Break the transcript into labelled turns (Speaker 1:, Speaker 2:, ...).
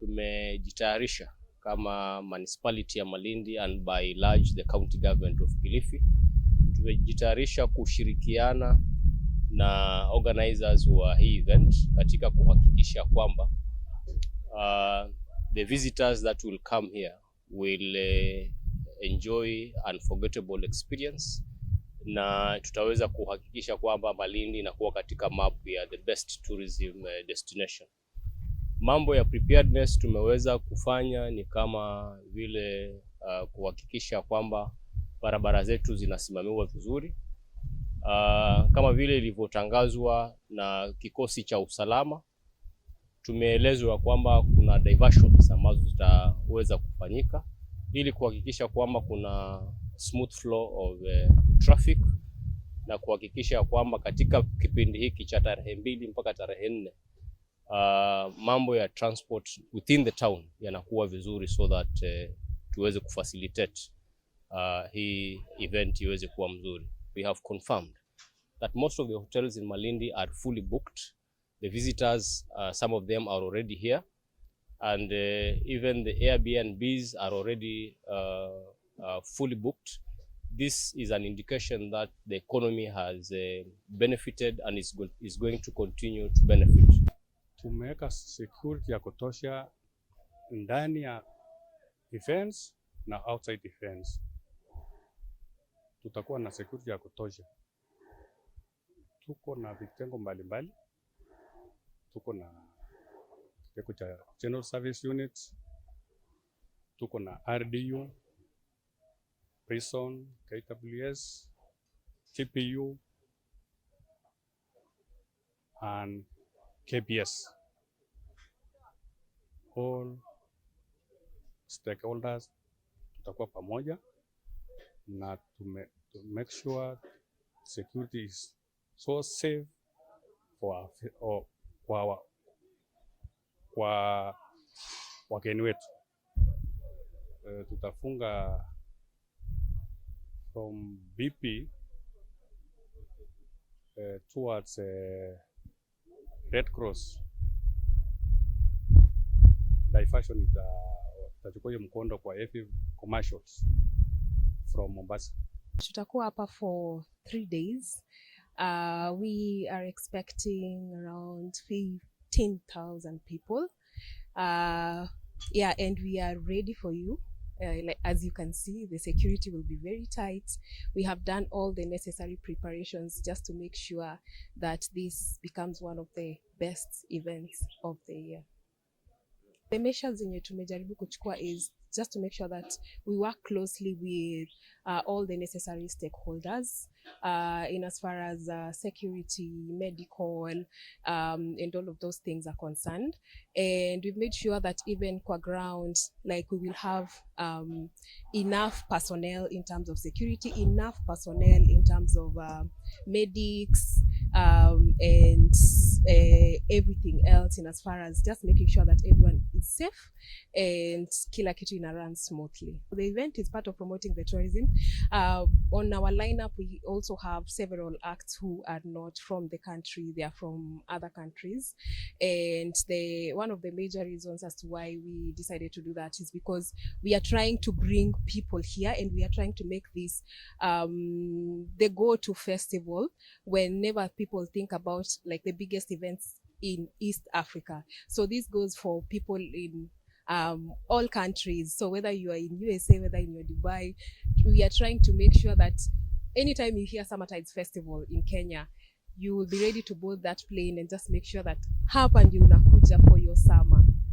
Speaker 1: tumejitayarisha kama municipality ya Malindi and by large the county government of Kilifi. Tumejitayarisha kushirikiana na organizers wa hii event katika kuhakikisha kwamba the visitors that will come here will enjoy unforgettable experience, na tutaweza kuhakikisha kwamba Malindi inakuwa katika map ya the best tourism destination. Mambo ya preparedness tumeweza kufanya ni kama vile kuhakikisha kwamba barabara zetu zinasimamiwa vizuri, kama vile ilivyotangazwa na kikosi cha usalama. Tumeelezwa kwamba kuna diversions ambazo zitaweza kufanyika ili kuhakikisha kwamba kuna smooth flow of traffic, na kuhakikisha kwamba katika kipindi hiki cha tarehe 2 mpaka tarehe 4 mambo ya transport within the town yanakuwa vizuri, so that tuweze kufacilitate hii event iweze kuwa mzuri. We have confirmed that most of the hotels in Malindi are fully booked. The visitors, some of them are already here, and even the Airbnbs are already fully booked. This is an indication that the economy has benefited and is going to continue to benefit.
Speaker 2: Tumeweka security ya kutosha ndani ya events na outside events. Tutakuwa na security ya kutosha. Tuko na vitengo mbalimbali. Tuko na kitengo cha General Service Unit, tuko na RDU, Prison, KWS, GPU and KPS. All stakeholders tutakuwa pamoja na to make sure security is so safe for kwa wageni wetu. Tutafunga from BP towards Red Cross. Diversion itachukua mkondo kwa FF commercials from Mombasa.
Speaker 3: Tutakuwa hapa for 3 days. We are expecting around 15,000 people. Yeah, and we are ready for you. Like, as you can see, the security will be very tight. We have done all the necessary preparations just to make sure that this becomes one of the best events of the year. The measures zenye tumejaribu kuchukua is just to make sure that we work closely with all the necessary stakeholders in as far as security, medical, and all of those things are concerned. And we've made sure that even qua ground, like, we will have enough personnel in terms of security, enough personnel in terms of medics, and everything else in as far as just making sure that everyone is safe and kila kitu ina run smoothly. The event is part of promoting the tourism. On our lineup, we also have several acts who are not from the country, they are from other countries. And one of the major reasons as to why we decided to do that is because we are trying to bring people here, and we are trying to make this the go-to festival whenever people think about, like, the biggest events in East Africa. So this goes for people in all countries. So whether you are in USA, whether in Dubai, we are trying to make sure that anytime you hear Summertides Festival in Kenya, you will be ready to board that plane and just make sure that hapa ndio unakuja for your summer.